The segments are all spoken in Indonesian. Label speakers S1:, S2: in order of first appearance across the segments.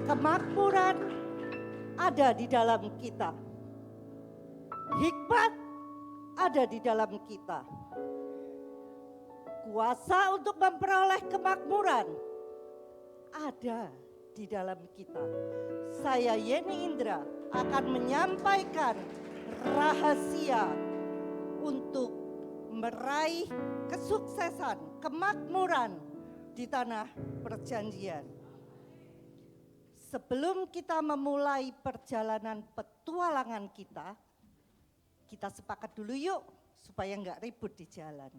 S1: Kemakmuran ada di dalam kita. Hikmat ada di dalam kita. Kuasa untuk memperoleh kemakmuran ada di dalam kita. Saya Yeni Indra akan menyampaikan rahasia untuk meraih kesuksesan, kemakmuran di tanah perjanjian. Sebelum kita memulai perjalanan petualangan kita sepakat dulu yuk supaya enggak ribut di jalan.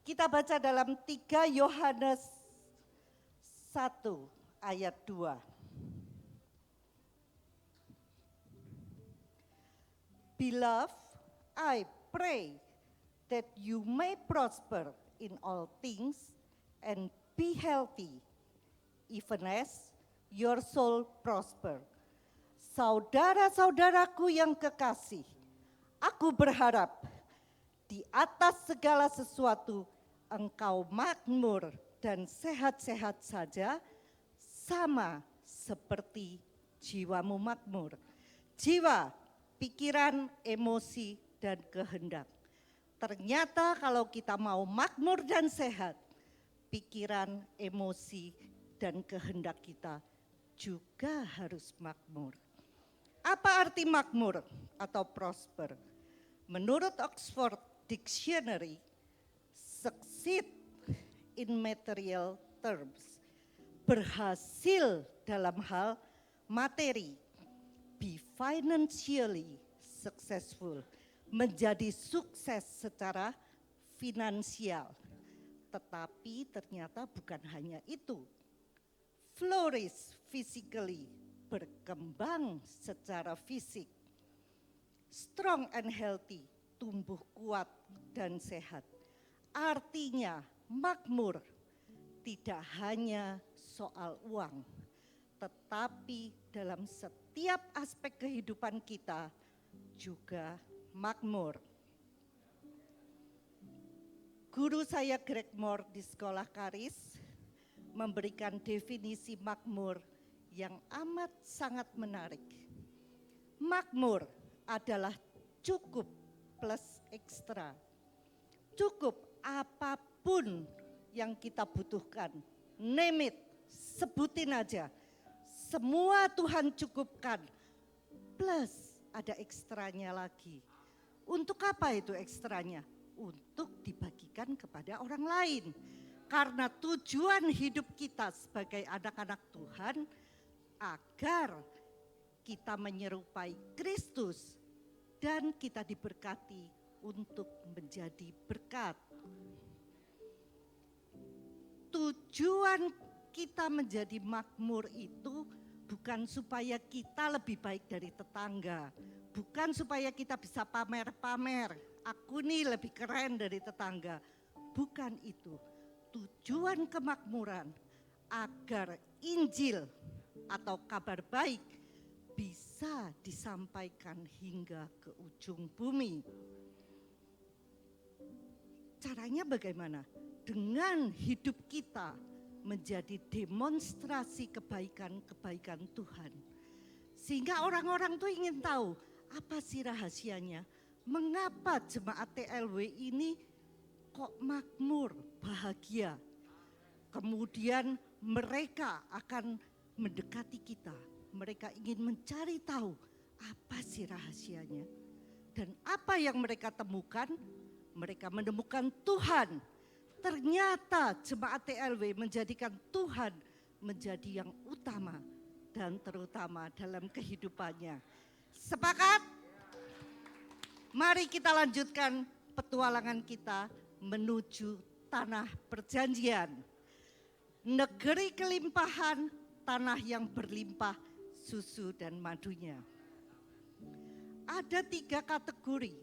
S1: Kita baca dalam 3 Yohanes 1 ayat 2. Beloved, I pray that you may prosper in all things and be healthy, even as your soul prosper. Saudara-saudaraku yang kekasih, aku berharap di atas segala sesuatu engkau makmur dan sehat-sehat saja, sama seperti jiwamu makmur. Jiwa, pikiran, emosi, dan kehendak. Ternyata kalau kita mau makmur dan sehat, pikiran, emosi, dan kehendak kita juga harus makmur. Apa arti makmur atau prosper? Menurut Oxford Dictionary, succeed in material terms, berhasil dalam hal materi, be financially successful, menjadi sukses secara finansial. Tetapi ternyata bukan hanya itu. Flourish physically, berkembang secara fisik. Strong and healthy, tumbuh kuat dan sehat. Artinya makmur tidak hanya soal uang, tetapi dalam setiap aspek kehidupan kita juga makmur. Guru saya Greg Moore di sekolah Karis memberikan definisi makmur yang amat sangat menarik. Makmur adalah cukup plus ekstra. Cukup apapun yang kita butuhkan, name it, sebutin aja. Semua Tuhan cukupkan, plus ada ekstranya lagi. Untuk apa itu ekstranya? Untuk dibagikan kepada orang lain. Karena tujuan hidup kita sebagai anak-anak Tuhan, agar kita menyerupai Kristus dan kita diberkati untuk menjadi berkat. Tujuan kita menjadi makmur itu bukan supaya kita lebih baik dari tetangga, bukan supaya kita bisa pamer-pamer, aku nih lebih keren dari tetangga, bukan itu. Tujuan kemakmuran agar Injil atau kabar baik bisa disampaikan hingga ke ujung bumi. Caranya bagaimana? Dengan hidup kita menjadi demonstrasi kebaikan-kebaikan Tuhan. Sehingga orang-orang tuh ingin tahu, apa sih rahasianya? Mengapa jemaat TLW ini kok makmur, bahagia? Kemudian mereka akan mendekati kita. Mereka ingin mencari tahu, apa sih rahasianya? Dan apa yang mereka temukan? Mereka menemukan Tuhan. Ternyata jemaat TLW menjadikan Tuhan menjadi yang utama dan terutama dalam kehidupannya. Sepakat? Mari kita lanjutkan petualangan kita menuju tanah perjanjian. Negeri kelimpahan, tanah yang berlimpah susu dan madunya. Ada 3 kategori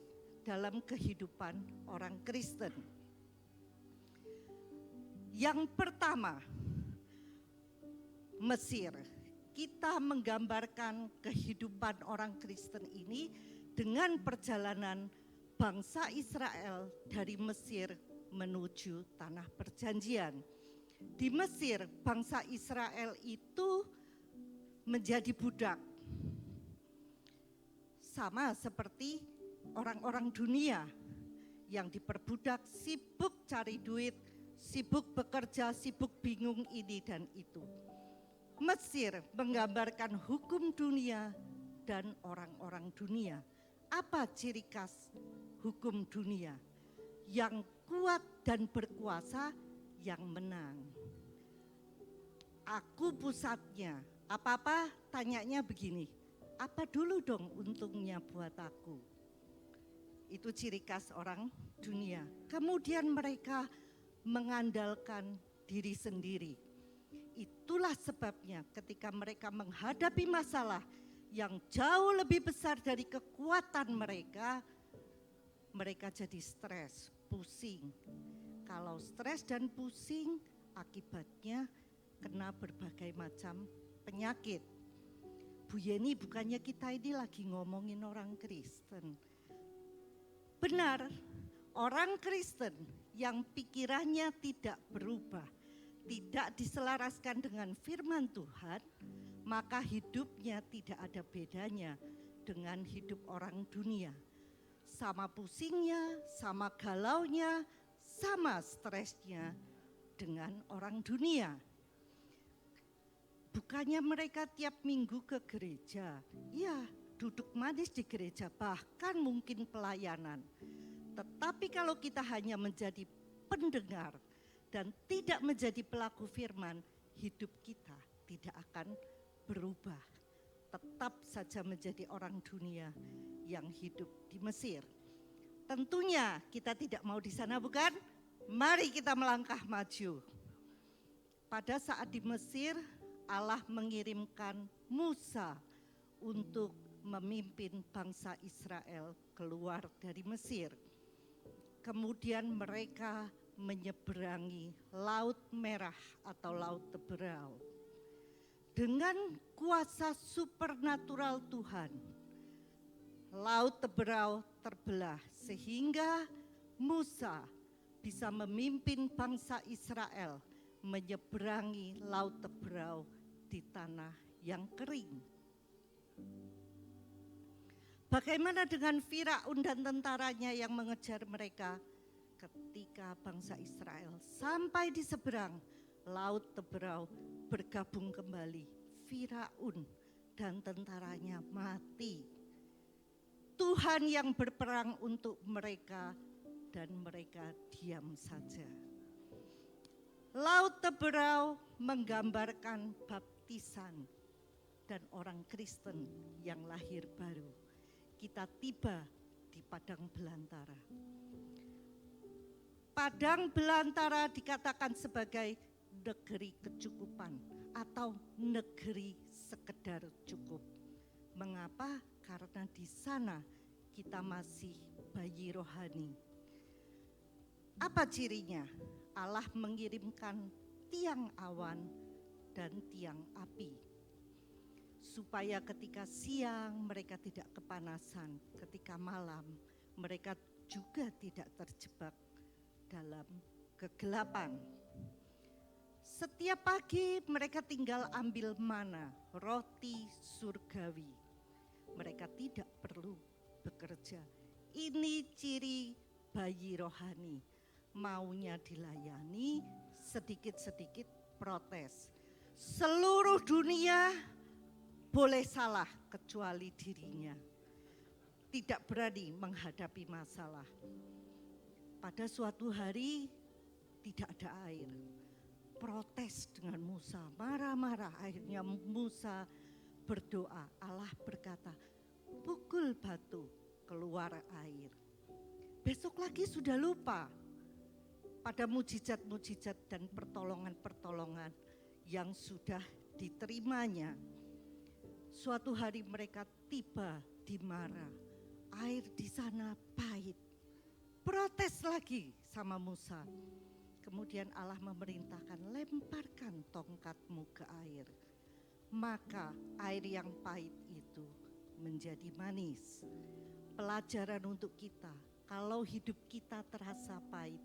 S1: dalam kehidupan orang Kristen. Yang pertama, Mesir. Kita menggambarkan kehidupan orang Kristen ini dengan perjalanan bangsa Israel dari Mesir menuju tanah perjanjian. Di Mesir, bangsa Israel itu menjadi budak. Sama seperti orang-orang dunia yang diperbudak, sibuk cari duit, sibuk bekerja, sibuk bingung ini dan itu. Mesir menggambarkan hukum dunia dan orang-orang dunia. Apa ciri khas hukum dunia? Yang kuat dan berkuasa yang menang. Aku pusatnya, apa-apa tanyanya begini, apa dulu dong untungnya buat aku? Itu ciri khas orang dunia. Kemudian mereka mengandalkan diri sendiri. Itulah sebabnya ketika mereka menghadapi masalah yang jauh lebih besar dari kekuatan mereka, mereka jadi stres, pusing. Kalau stres dan pusing, akibatnya kena berbagai macam penyakit. Bu Yeni, bukannya kita ini lagi ngomongin orang Kristen. Benar, orang Kristen yang pikirannya tidak berubah, tidak diselaraskan dengan firman Tuhan, maka hidupnya tidak ada bedanya dengan hidup orang dunia. Sama pusingnya, sama galaunya, sama stresnya dengan orang dunia. Bukannya mereka tiap minggu ke gereja, ya duduk manis di gereja, bahkan mungkin pelayanan. Tetapi kalau kita hanya menjadi pendengar dan tidak menjadi pelaku firman, hidup kita tidak akan berubah. Tetap saja menjadi orang dunia yang hidup di Mesir. Tentunya kita tidak mau di sana, bukan? Mari kita melangkah maju. Pada saat di Mesir, Allah mengirimkan Musa untuk memimpin bangsa Israel keluar dari Mesir. Kemudian mereka menyeberangi Laut Merah atau Laut Teberau. Dengan kuasa supernatural Tuhan, Laut Teberau terbelah sehingga Musa bisa memimpin bangsa Israel menyeberangi Laut Teberau di tanah yang kering. Bagaimana dengan Firaun dan tentaranya yang mengejar mereka? Ketika bangsa Israel sampai di seberang Laut Teberau, bergabung kembali, Firaun dan tentaranya mati. Tuhan yang berperang untuk mereka dan mereka diam saja. Laut Teberau menggambarkan baptisan dan orang Kristen yang lahir baru. Kita tiba di padang belantara. Padang belantara dikatakan sebagai negeri kecukupan atau negeri sekedar cukup. Mengapa? Karena di sana kita masih bayi rohani. Apa cirinya? Allah mengirimkan tiang awan dan tiang api. Supaya ketika siang mereka tidak kepanasan, ketika malam mereka juga tidak terjebak dalam kegelapan. Setiap pagi mereka tinggal ambil mana, roti surgawi. Mereka tidak perlu bekerja. Ini ciri bayi rohani. Maunya dilayani, sedikit-sedikit protes. Seluruh dunia boleh salah kecuali dirinya. Tidak berani menghadapi masalah. Pada suatu hari tidak ada air. Protes dengan Musa, marah-marah. Akhirnya Musa berdoa, Allah berkata, pukul batu, keluar air. Besok lagi sudah lupa pada mujizat-mujizat dan pertolongan-pertolongan yang sudah diterimanya. Suatu hari mereka tiba di Mara, air di sana pahit. Protes lagi sama Musa. Kemudian Allah memerintahkan, lemparkan tongkatmu ke air. Maka air yang pahit itu menjadi manis. Pelajaran untuk kita, kalau hidup kita terasa pahit,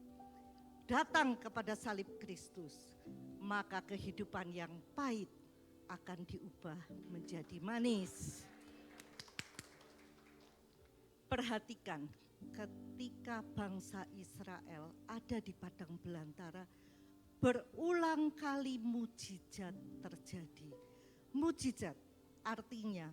S1: datang kepada salib Kristus, maka kehidupan yang pahit akan diubah menjadi manis. Perhatikan, ketika bangsa Israel ada di padang belantara, berulang kali mujizat terjadi. Mujizat artinya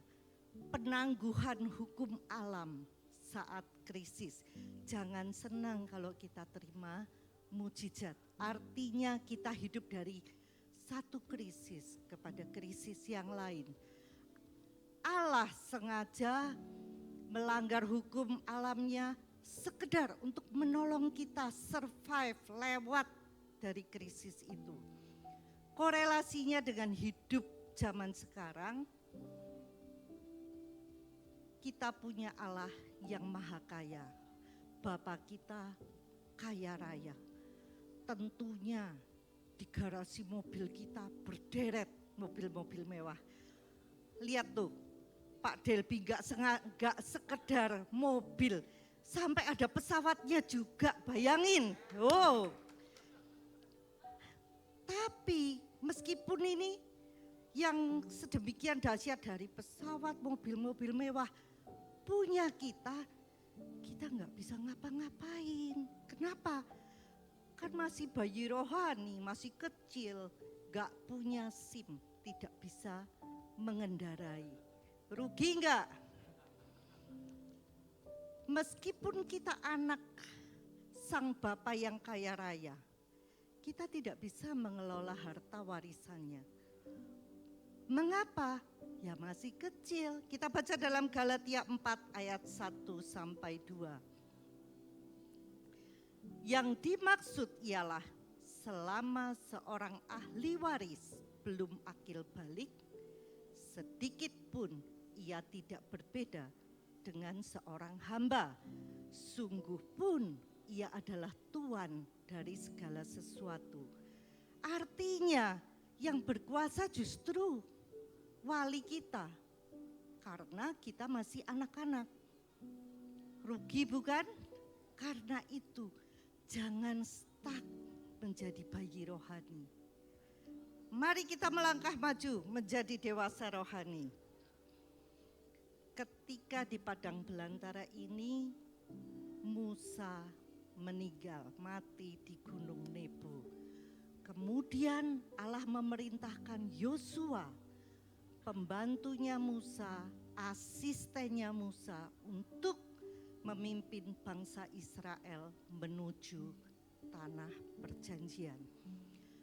S1: penangguhan hukum alam saat krisis. Jangan senang kalau kita terima mujizat. Artinya kita hidup dari satu krisis kepada krisis yang lain. Allah sengaja melanggar hukum alamnya sekedar untuk menolong kita survive lewat dari krisis itu. Korelasinya dengan hidup zaman sekarang, kita punya Allah yang maha kaya. Bapa kita kaya raya. Tentunya di garasi mobil kita berderet mobil-mobil mewah. Lihat tuh, Pak Delbi gak sekedar mobil, sampai ada pesawatnya juga, bayangin. Oh. Tapi meskipun ini yang sedemikian dahsyat dari pesawat, mobil-mobil mewah punya kita gak bisa ngapa-ngapain. Kenapa? Kan masih bayi rohani, masih kecil, gak punya SIM, tidak bisa mengendarai. Rugi enggak? Meskipun kita anak sang Bapa yang kaya raya, kita tidak bisa mengelola harta warisannya. Mengapa? Ya masih kecil. Kita baca dalam Galatia 4 ayat 1 sampai 2. Yang dimaksud ialah selama seorang ahli waris belum akil balik, sedikit pun ia tidak berbeda dengan seorang hamba. Sungguh pun ia adalah tuan dari segala sesuatu. Artinya yang berkuasa justru wali kita, karena kita masih anak-anak. Rugi bukan? Karena itu jangan stuck menjadi bayi rohani. Mari kita melangkah maju menjadi dewasa rohani. Ketika di padang belantara ini, Musa meninggal, mati di Gunung Nebo. Kemudian Allah memerintahkan Yosua, pembantunya Musa, asistennya Musa, untuk memimpin bangsa Israel menuju tanah perjanjian.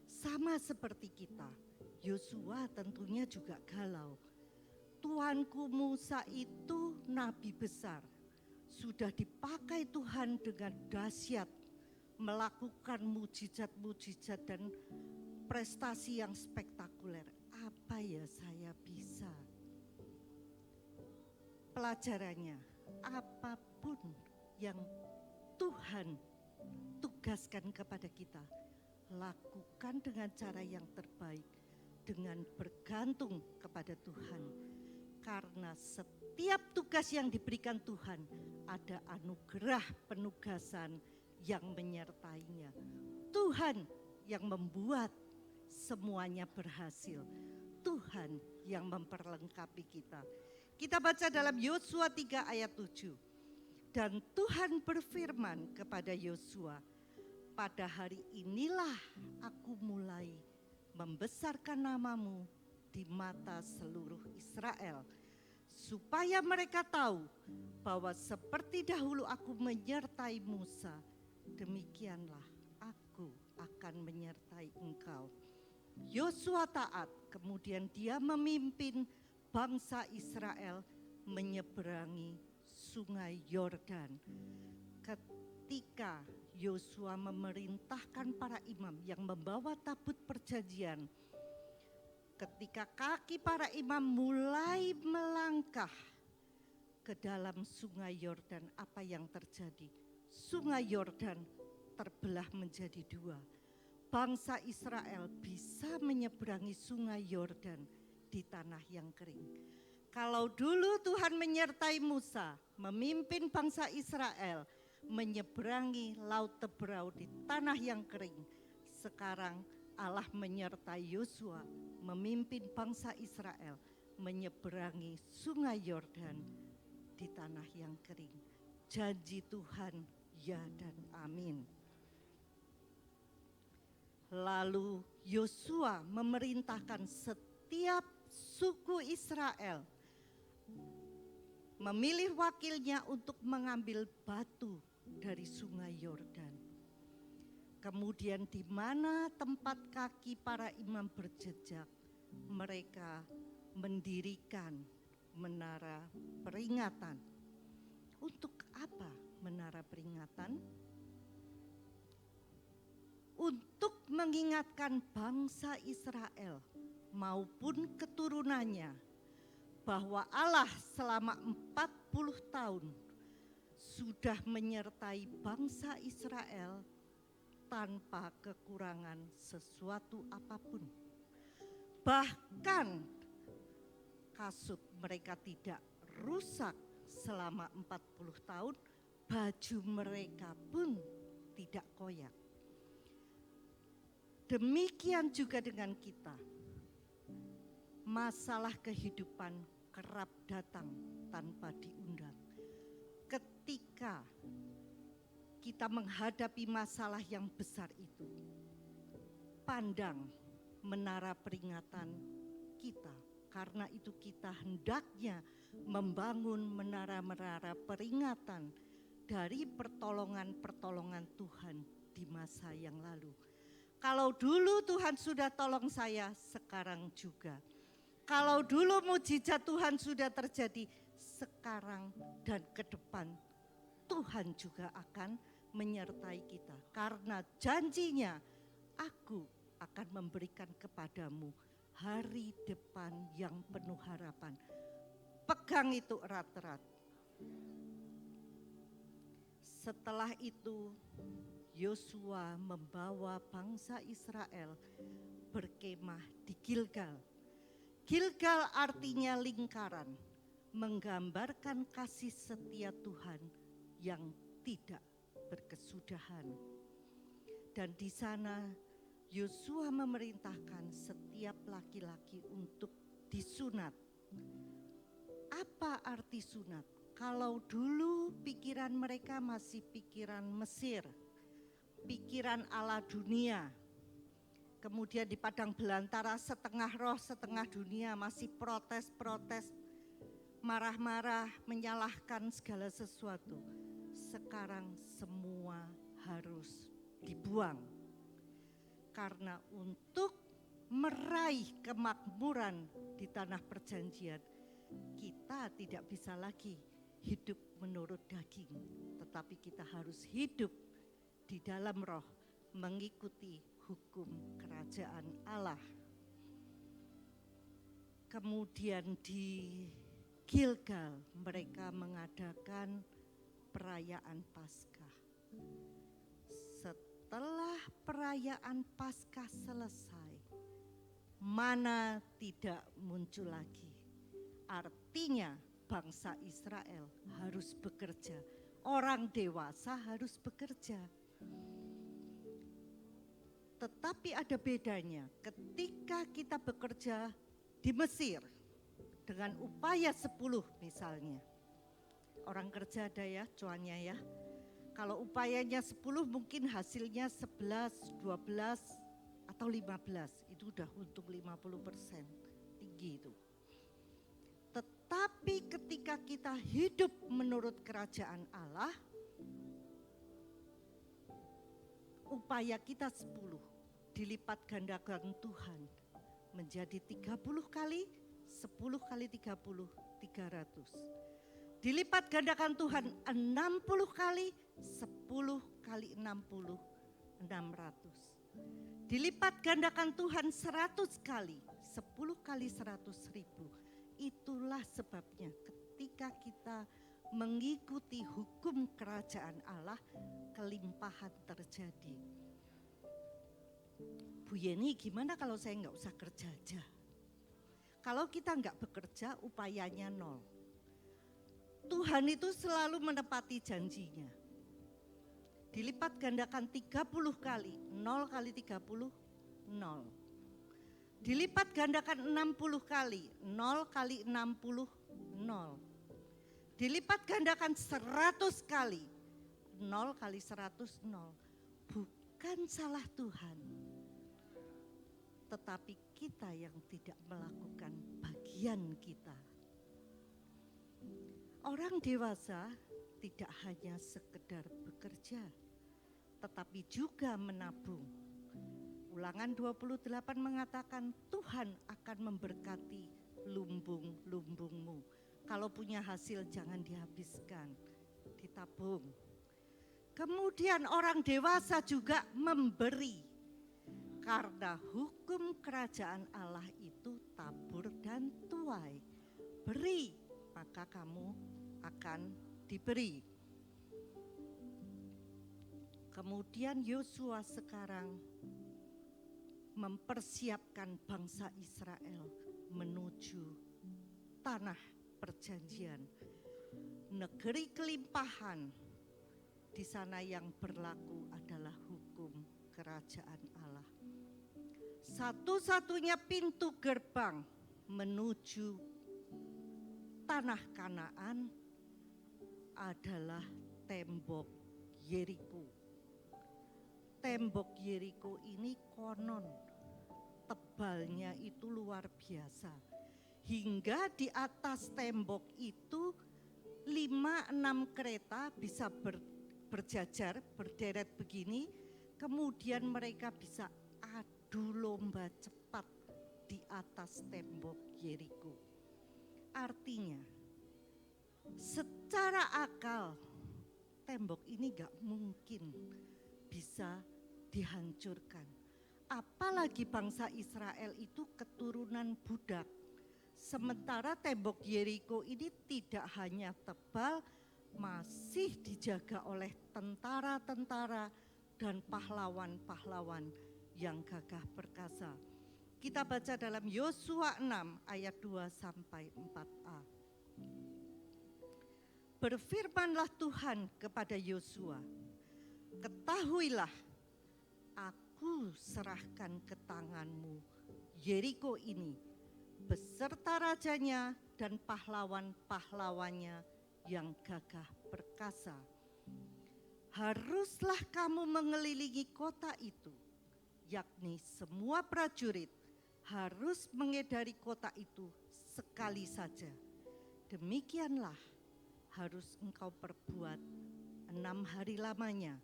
S1: Sama seperti kita, Yosua tentunya juga galau. Tuanku Musa itu nabi besar, sudah dipakai Tuhan dengan dahsyat, melakukan mujizat-mujizat dan prestasi yang spektakuler. Apa ya saya bisa? Pelajarannya, apapun yang Tuhan tugaskan kepada kita, lakukan dengan cara yang terbaik, dengan bergantung kepada Tuhan. Karena setiap tugas yang diberikan Tuhan, ada anugerah penugasan yang menyertainya. Tuhan yang membuat semuanya berhasil. Tuhan yang memperlengkapi kita. Kita baca dalam Yosua 3 ayat 7. Dan Tuhan berfirman kepada Yosua, pada hari inilah aku mulai membesarkan namamu di mata seluruh Israel, supaya mereka tahu bahwa seperti dahulu aku menyertai Musa, demikianlah aku akan menyertai engkau. Yosua taat, kemudian dia memimpin bangsa Israel menyeberangi sungai Yordan. Ketika Yosua memerintahkan para imam yang membawa tabut perjanjian, ketika kaki para imam mulai melangkah ke dalam sungai Yordan, apa yang terjadi? Sungai Yordan terbelah menjadi dua. Bangsa Israel bisa menyeberangi sungai Yordan di tanah yang kering. Kalau dulu Tuhan menyertai Musa, memimpin bangsa Israel menyeberangi laut Teberau di tanah yang kering. Sekarang Allah menyertai Yosua memimpin bangsa Israel menyeberangi sungai Yordan di tanah yang kering. Janji Tuhan ya dan amin. Lalu Yosua memerintahkan setiap suku Israel memilih wakilnya untuk mengambil batu dari sungai Yordan. Kemudian di mana tempat kaki para imam berjejak, mereka mendirikan menara peringatan. Untuk apa menara peringatan? Untuk mengingatkan bangsa Israel maupun keturunannya bahwa Allah selama 40 tahun sudah menyertai bangsa Israel tanpa kekurangan sesuatu apapun. Bahkan kasut mereka tidak rusak selama 40 tahun, baju mereka pun tidak koyak. Demikian juga dengan kita. Masalah kehidupan kerap datang tanpa diundang. Ketika kita menghadapi masalah yang besar itu, pandang menara peringatan kita. Karena itu kita hendaknya membangun menara-menara peringatan dari pertolongan-pertolongan Tuhan di masa yang lalu. Kalau dulu Tuhan sudah tolong saya, sekarang juga. Kalau dulu mujizat Tuhan sudah terjadi, sekarang dan ke depan Tuhan juga akan menyertai kita. Karena janjinya, aku akan memberikan kepadamu hari depan yang penuh harapan. Pegang itu erat-erat. Setelah itu Yosua membawa bangsa Israel berkemah di Gilgal. Gilgal artinya lingkaran, menggambarkan kasih setia Tuhan yang tidak berkesudahan. Dan di sana Yosua memerintahkan setiap laki-laki untuk disunat. Apa arti sunat? Kalau dulu pikiran mereka masih pikiran Mesir, pikiran ala dunia. Kemudian di padang belantara setengah roh setengah dunia masih protes-protes, marah-marah, menyalahkan segala sesuatu. Sekarang semua harus dibuang. Karena untuk meraih kemakmuran di tanah perjanjian, kita tidak bisa lagi hidup menurut daging, tetapi kita harus hidup di dalam roh, mengikuti hukum kerajaan Allah. Kemudian di Gilgal mereka mengadakan perayaan Paskah. Setelah perayaan Paskah selesai, mana tidak muncul lagi. Artinya bangsa Israel harus bekerja. Orang dewasa harus bekerja. Tetapi ada bedanya ketika kita bekerja di Mesir dengan upaya 10 misalnya. Orang kerja ada ya, cuannya ya. Kalau upayanya 10 mungkin hasilnya 11, 12 atau 15. Itu udah untung 50%, tinggi itu. Tetapi ketika kita hidup menurut kerajaan Allah, upaya kita 10 dilipat gandakan Tuhan menjadi 30 kali, 10 kali 30, 300. Dilipat gandakan Tuhan 60 kali, 10 kali 60, 600. Dilipat gandakan Tuhan 100 kali, 10 kali 100.000. Itulah sebabnya ketika kita mengikuti hukum kerajaan Allah, kelimpahan terjadi. Bu Yeni, gimana kalau saya nggak usah kerja aja? Kalau kita nggak bekerja, upayanya 0. Tuhan itu selalu menepati janjinya. Dilipat gandakan 30 kali, 0 kali 30, 0. Dilipat gandakan 60 kali, 0 kali 60, 0. Dilipat gandakan 100 kali, 0 kali 100, 0. Bukan salah Tuhan, tetapi kita yang tidak melakukan bagian kita. Orang dewasa tidak hanya sekedar bekerja, tetapi juga menabung. Ulangan 28 mengatakan Tuhan akan memberkati lumbung-lumbungmu. Kalau punya hasil jangan dihabiskan, ditabung. Kemudian orang dewasa juga memberi. Karena hukum kerajaan Allah itu tabur dan tuai. Beri, maka kamu akan diberi. Kemudian Yosua sekarang mempersiapkan bangsa Israel menuju tanah perjanjian, negeri kelimpahan. Di sana yang berlaku adalah hukum kerajaan Allah. Satu-satunya pintu gerbang menuju tanah Kanaan adalah tembok Yeriko. Tembok Yeriko ini konon tebalnya itu luar biasa. Hingga di atas tembok itu 5-6 kereta bisa berjajar, berderet begini. Kemudian mereka bisa adu lomba cepat di atas tembok Yeriko. Artinya secara akal tembok ini gak mungkin bisa dihancurkan. Apalagi bangsa Israel itu keturunan budak. Sementara tembok Yeriko ini tidak hanya tebal, masih dijaga oleh tentara-tentara dan pahlawan-pahlawan yang gagah perkasa. Kita baca dalam Yosua 6 ayat 2 sampai 4a. Berfirmanlah Tuhan kepada Yosua, ketahuilah, aku serahkan ke tanganmu Yeriko ini, beserta rajanya dan pahlawan-pahlawannya yang gagah perkasa. Haruslah kamu mengelilingi kota itu, yakni semua prajurit harus mengedari kota itu sekali saja. Demikianlah harus engkau perbuat 6 hari lamanya.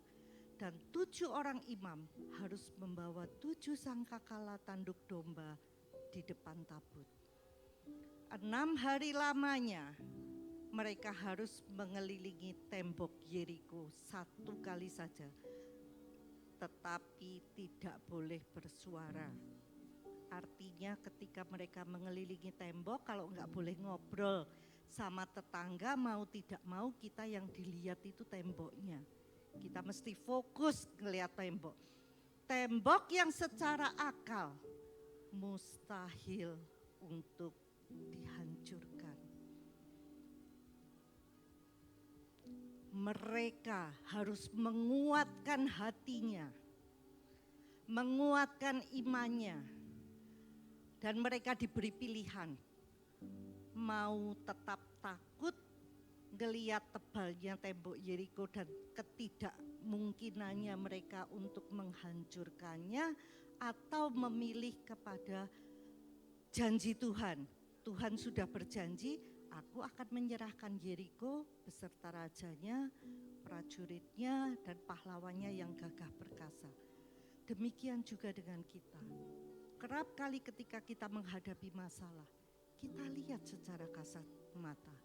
S1: Dan 7 orang imam harus membawa 7 sangkakala tanduk domba di depan tabut. 6 hari lamanya mereka harus mengelilingi tembok Yeriko 1 kali saja. Tetapi tidak boleh bersuara. Artinya ketika mereka mengelilingi tembok, kalau enggak boleh ngobrol sama tetangga, mau tidak mau kita yang dilihat itu temboknya. Kita mesti fokus ngelihat tembok. Tembok yang secara akal mustahil untuk dihancurkan. Mereka harus menguatkan hatinya, menguatkan imannya, dan mereka diberi pilihan. Mau tetap takut ngelihat tebalnya tembok Yeriko dan ketidakmungkinannya mereka untuk menghancurkannya, atau memilih kepada janji Tuhan. Tuhan sudah berjanji, aku akan menyerahkan Yeriko beserta rajanya, prajuritnya, dan pahlawannya yang gagah perkasa. Demikian juga dengan kita. Kerap kali ketika kita menghadapi masalah, kita lihat secara kasat mata.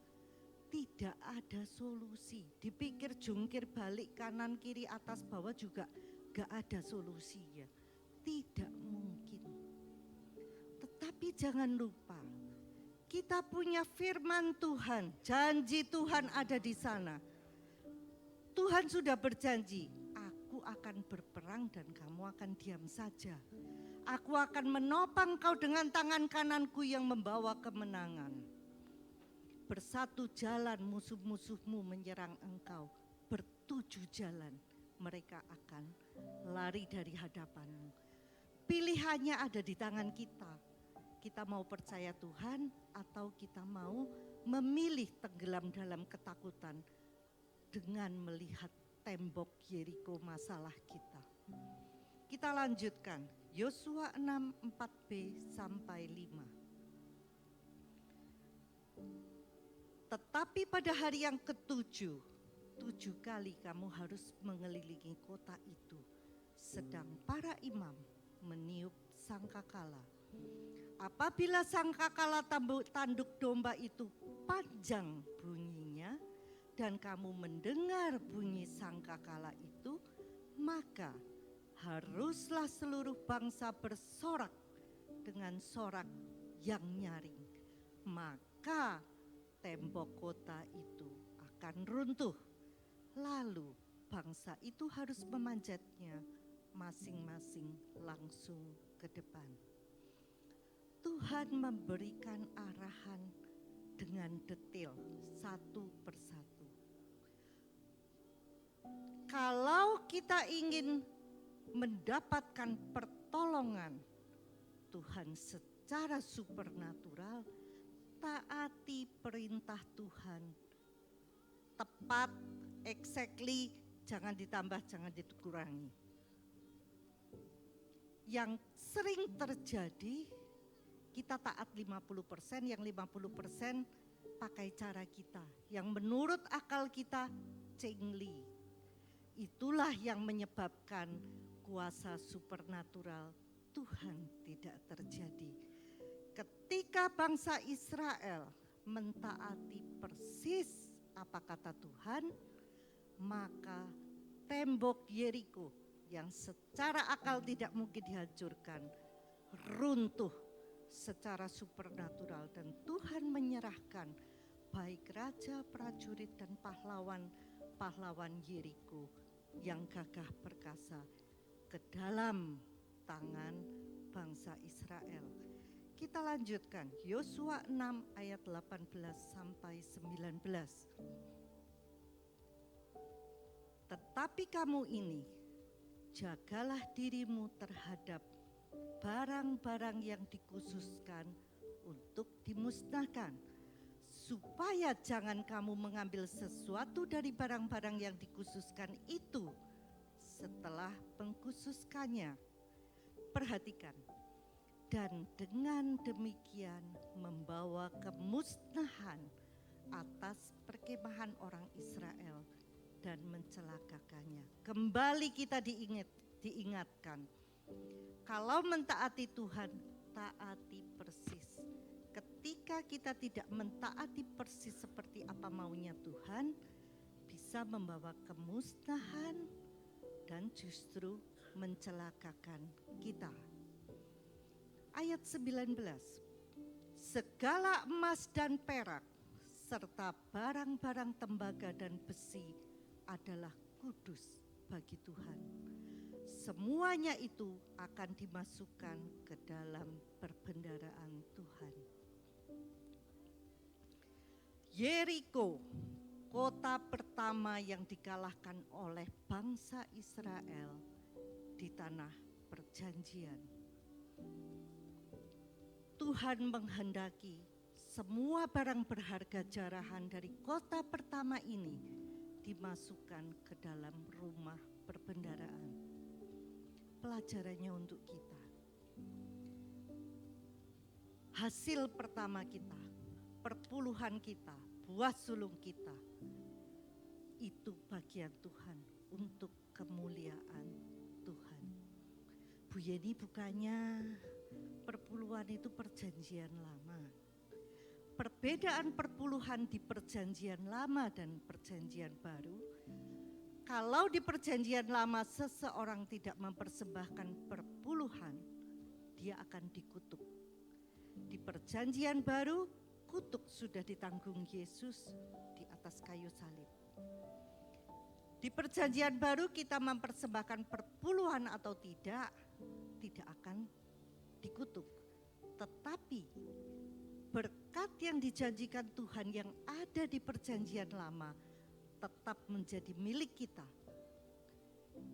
S1: Tidak ada solusi. Dipikir jungkir balik kanan kiri atas bawah juga gak ada solusinya. Tidak mungkin. Tetapi jangan lupa, kita punya firman Tuhan, janji Tuhan ada di sana. Tuhan sudah berjanji, aku akan berperang dan kamu akan diam saja. Aku akan menopang kau dengan tangan kananku yang membawa kemenangan. Bersatu jalan musuh-musuhmu menyerang engkau, bertujuh jalan mereka akan lari dari hadapanmu. Pilihannya ada di tangan kita. Kita mau percaya Tuhan atau kita mau memilih tenggelam dalam ketakutan dengan melihat tembok Yeriko masalah kita. Kita lanjutkan, Yosua 6, 4b sampai 5. Tetapi pada hari yang ketujuh, 7 kali kamu harus mengelilingi kota itu, sedang para imam meniup sangkakala. Apabila sangkakala tanduk domba itu panjang bunyinya, dan kamu mendengar bunyi sangkakala itu, maka haruslah seluruh bangsa bersorak dengan sorak yang nyaring. Maka tembok kota itu akan runtuh. Lalu bangsa itu harus memanjatnya masing-masing langsung ke depan. Tuhan memberikan arahan dengan detail satu persatu. Kalau kita ingin mendapatkan pertolongan Tuhan secara supernatural, taati perintah Tuhan. Tepat, exactly, jangan ditambah, jangan dikurangi. Yang sering terjadi, kita taat 50%, yang 50% pakai cara kita. Yang menurut akal kita, cengli. Itulah yang menyebabkan kuasa supernatural Tuhan tidak terjadi. Ketika bangsa Israel mentaati persis apa kata Tuhan, maka tembok Yeriko yang secara akal tidak mungkin dihancurkan, runtuh secara supernatural, dan Tuhan menyerahkan baik raja, prajurit, dan pahlawan Yeriko yang gagah perkasa ke dalam tangan bangsa Israel. Kita lanjutkan, Yosua 6 ayat 18 sampai 19. Tetapi kamu ini, jagalah dirimu terhadap barang-barang yang dikhususkan untuk dimusnahkan, supaya jangan kamu mengambil sesuatu dari barang-barang yang dikhususkan itu setelah mengkhususkannya. Perhatikan, dan dengan demikian membawa kemusnahan atas perkemahan orang Israel dan mencelakakannya. Kembali kita diingatkan, kalau mentaati Tuhan, taati persis. Ketika kita tidak mentaati persis seperti apa maunya Tuhan, bisa membawa kemusnahan dan justru mencelakakan kita. Ayat 19, segala emas dan perak serta barang-barang tembaga dan besi adalah kudus bagi Tuhan. Semuanya itu akan dimasukkan ke dalam perbendaharaan Tuhan. Yeriko, kota pertama yang dikalahkan oleh bangsa Israel di tanah perjanjian. Tuhan menghendaki semua barang berharga jarahan dari kota pertama ini dimasukkan ke dalam rumah perbendaharaan. Pelajarannya untuk kita. Hasil pertama kita, perpuluhan kita, buah sulung kita, itu bagian Tuhan untuk kemuliaan Tuhan. Bu Yeni, bukannya perpuluhan itu perjanjian lama. Perbedaan perpuluhan di perjanjian lama dan perjanjian baru, kalau di perjanjian lama seseorang tidak mempersembahkan perpuluhan, dia akan dikutuk. Di perjanjian baru, kutuk sudah ditanggung Yesus di atas kayu salib. Di perjanjian baru kita mempersembahkan perpuluhan atau tidak akan dikutuk. Tetapi berkat yang dijanjikan Tuhan yang ada di perjanjian lama tetap menjadi milik kita.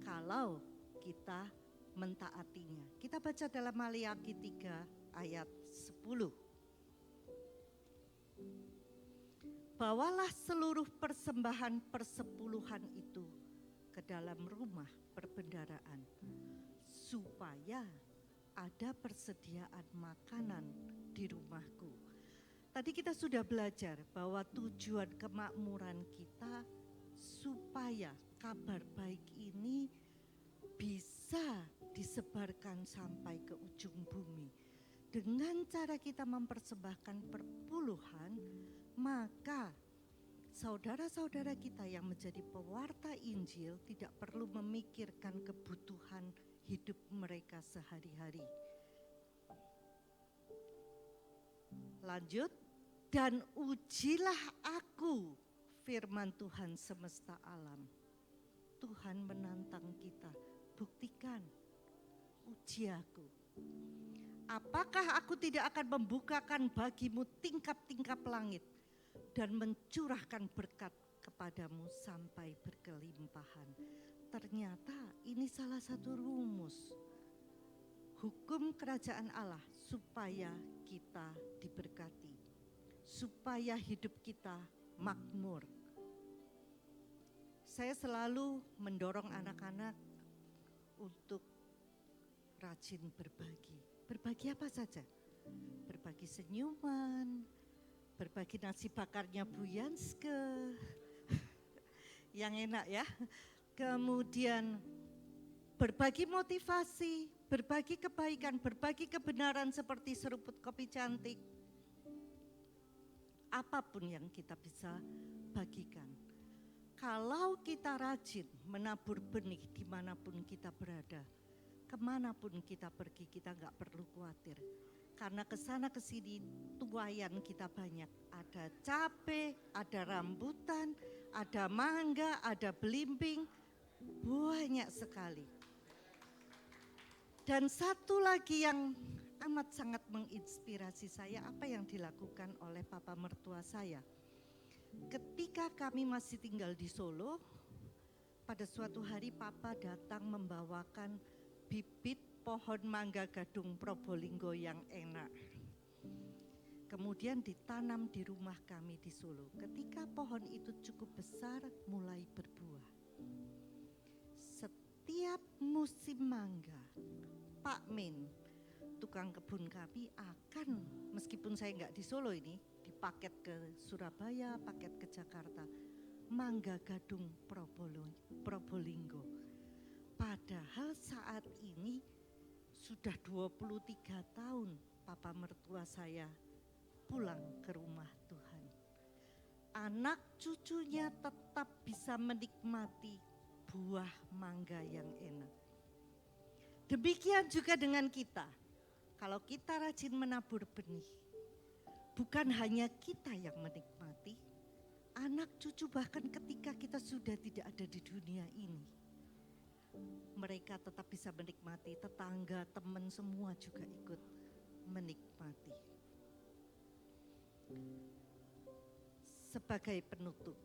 S1: kalau kita mentaatinya. Kita baca dalam Maliaki 3 ayat 10. Bawalah seluruh persembahan persepuluhan itu ke dalam rumah perbendaharaan, supaya ada persediaan makanan di rumahku. Tadi kita sudah belajar bahwa tujuan kemakmuran kita supaya kabar baik ini bisa disebarkan sampai ke ujung bumi. Dengan cara kita mempersembahkan perpuluhan, maka saudara-saudara kita yang menjadi pewarta Injil tidak perlu memikirkan kebutuhan hidup mereka sehari-hari. Lanjut, dan ujilah aku, firman Tuhan semesta alam. Tuhan menantang kita, buktikan, uji aku. Apakah aku tidak akan membukakan bagimu tingkap-tingkap langit dan mencurahkan berkat kepadamu sampai berkelimpahan. Ternyata ini salah satu rumus hukum kerajaan Allah supaya kita diberkati, supaya hidup kita makmur. Saya selalu mendorong anak-anak untuk rajin berbagi. Berbagi apa saja? Berbagi senyuman, berbagi nasi bakarnya Bu Yanske, yang enak ya. Kemudian berbagi motivasi, berbagi kebaikan, berbagi kebenaran seperti seruput kopi cantik. Apapun yang kita bisa bagikan. Kalau kita rajin menabur benih dimanapun kita berada, kemanapun kita pergi, kita gak perlu khawatir. Karena kesana kesini tuayan kita banyak. Ada cabai, ada rambutan, ada mangga, ada belimbing, banyak sekali. Dan satu lagi yang amat sangat menginspirasi saya, apa yang dilakukan oleh papa mertua saya. Ketika kami masih tinggal di Solo, pada suatu hari papa datang membawakan bibit pohon mangga gadung Probolinggo yang enak. Kemudian ditanam di rumah kami di Solo. Ketika pohon itu cukup besar, mulai berbuah. Setiap musim mangga, Pak Min, tukang kebun kami akan, meskipun saya enggak di Solo ini, dipaket ke Surabaya, paket ke Jakarta, mangga gadung Probolinggo. Padahal saat ini sudah 23 tahun papa mertua saya pulang ke rumah Tuhan. Anak cucunya tetap bisa menikmati buah mangga yang enak. Demikian juga dengan kita. Kalau kita rajin menabur benih, bukan hanya kita yang menikmati, anak cucu bahkan ketika kita sudah tidak ada di dunia ini, mereka tetap bisa menikmati, tetangga, teman semua juga ikut menikmati. Sebagai penutup,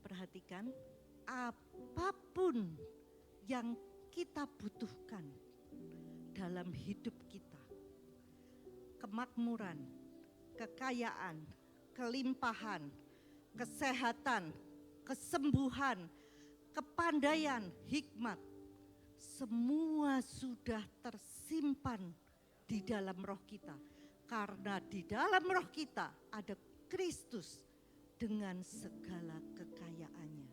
S1: perhatikan apapun yang kita butuhkan dalam hidup kita, kemakmuran, kekayaan, kelimpahan, kesehatan, kesembuhan, kepandaian, hikmat, semua sudah tersimpan di dalam roh kita. Karena di dalam roh kita ada Kristus dengan segala kekayaannya.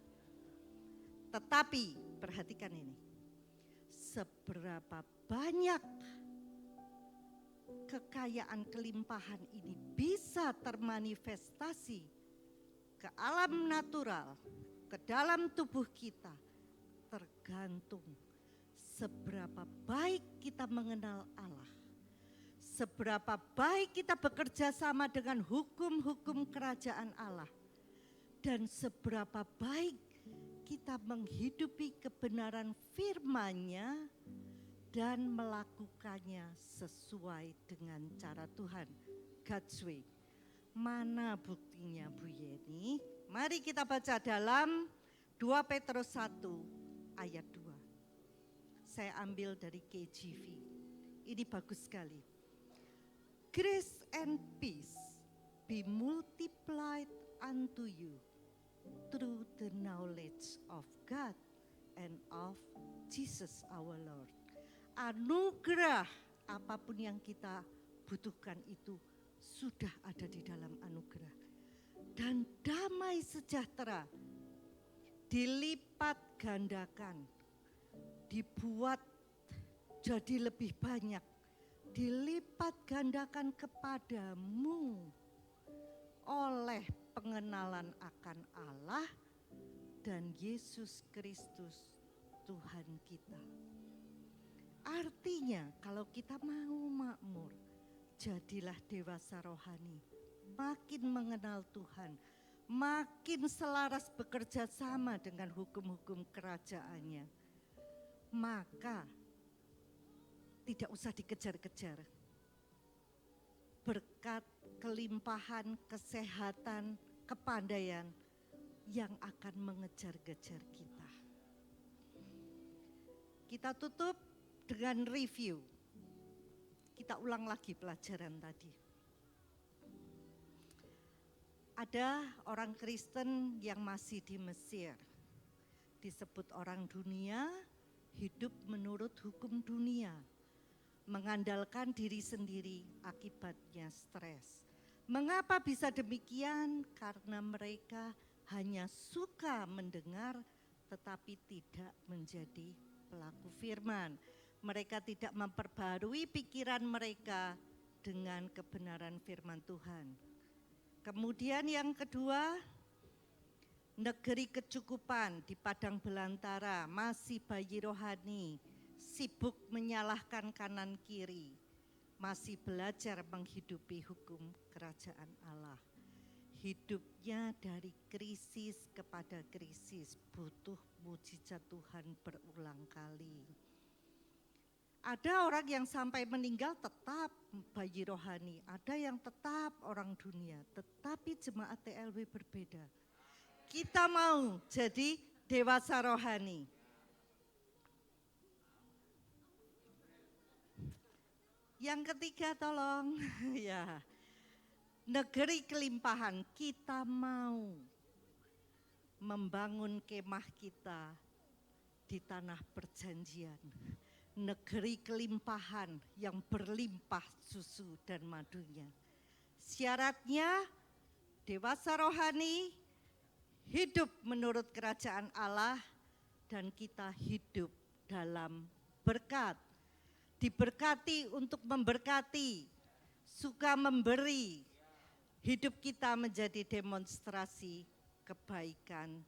S1: Tetapi perhatikan ini, seberapa banyak kekayaan kelimpahan ini bisa termanifestasi ke alam natural, ke dalam tubuh kita, tergantung seberapa baik kita mengenal Allah, seberapa baik kita bekerja sama dengan hukum-hukum kerajaan Allah, dan seberapa baik kita menghidupi kebenaran firman-Nya dan melakukannya sesuai dengan cara Tuhan, God's way. Mana buktinya Bu Yeni? Mari kita baca dalam 2 2 Petrus 1 ayat 2. Saya ambil dari KJV. Ini bagus sekali. Grace and peace be multiplied unto you through the knowledge of God and of Jesus our Lord. Anugerah apapun yang kita butuhkan itu sudah ada di dalam anugerah. Dan damai sejahtera dilipat gandakan, dibuat jadi lebih banyak, dilipat gandakan kepadamu oleh pengenalan akan Allah dan Yesus Kristus Tuhan kita. Artinya kalau kita mau makmur, jadilah dewasa rohani, makin mengenal Tuhan, makin selaras bekerja sama dengan hukum-hukum kerajaannya. Maka tidak usah dikejar-kejar. Berkat, kelimpahan, kesehatan, kepandaian yang akan mengejar-kejar kita. Kita tutup dengan review. Kita ulang lagi pelajaran tadi. Ada orang Kristen yang masih di Mesir. Disebut orang dunia, hidup menurut hukum dunia. Mengandalkan diri sendiri, akibatnya stres. Mengapa bisa demikian? Karena mereka hanya suka mendengar tetapi tidak menjadi pelaku firman. Mereka tidak memperbarui pikiran mereka dengan kebenaran firman Tuhan. Kemudian yang kedua, negeri kecukupan di padang belantara, masih bayi rohani, sibuk menyalahkan kanan kiri, masih belajar menghidupi hukum kerajaan Allah. Hidupnya dari krisis kepada krisis, butuh mujizat Tuhan berulang kali. Ada orang yang sampai meninggal tetap bayi rohani, ada yang tetap orang dunia, tetapi jemaat TLW berbeda. Kita mau jadi dewasa rohani. Yang ketiga tolong, ya, negeri kelimpahan, kita mau membangun kemah kita di tanah perjanjian. Negeri kelimpahan yang berlimpah susu dan madunya. Syaratnya dewasa rohani, hidup menurut kerajaan Allah, dan kita hidup dalam berkat. Diberkati untuk memberkati, suka memberi. Hidup kita menjadi demonstrasi kebaikan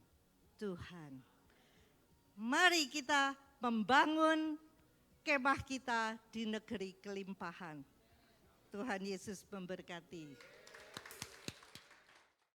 S1: Tuhan. Mari kita membangun kemah kita di negeri kelimpahan. Tuhan Yesus memberkati.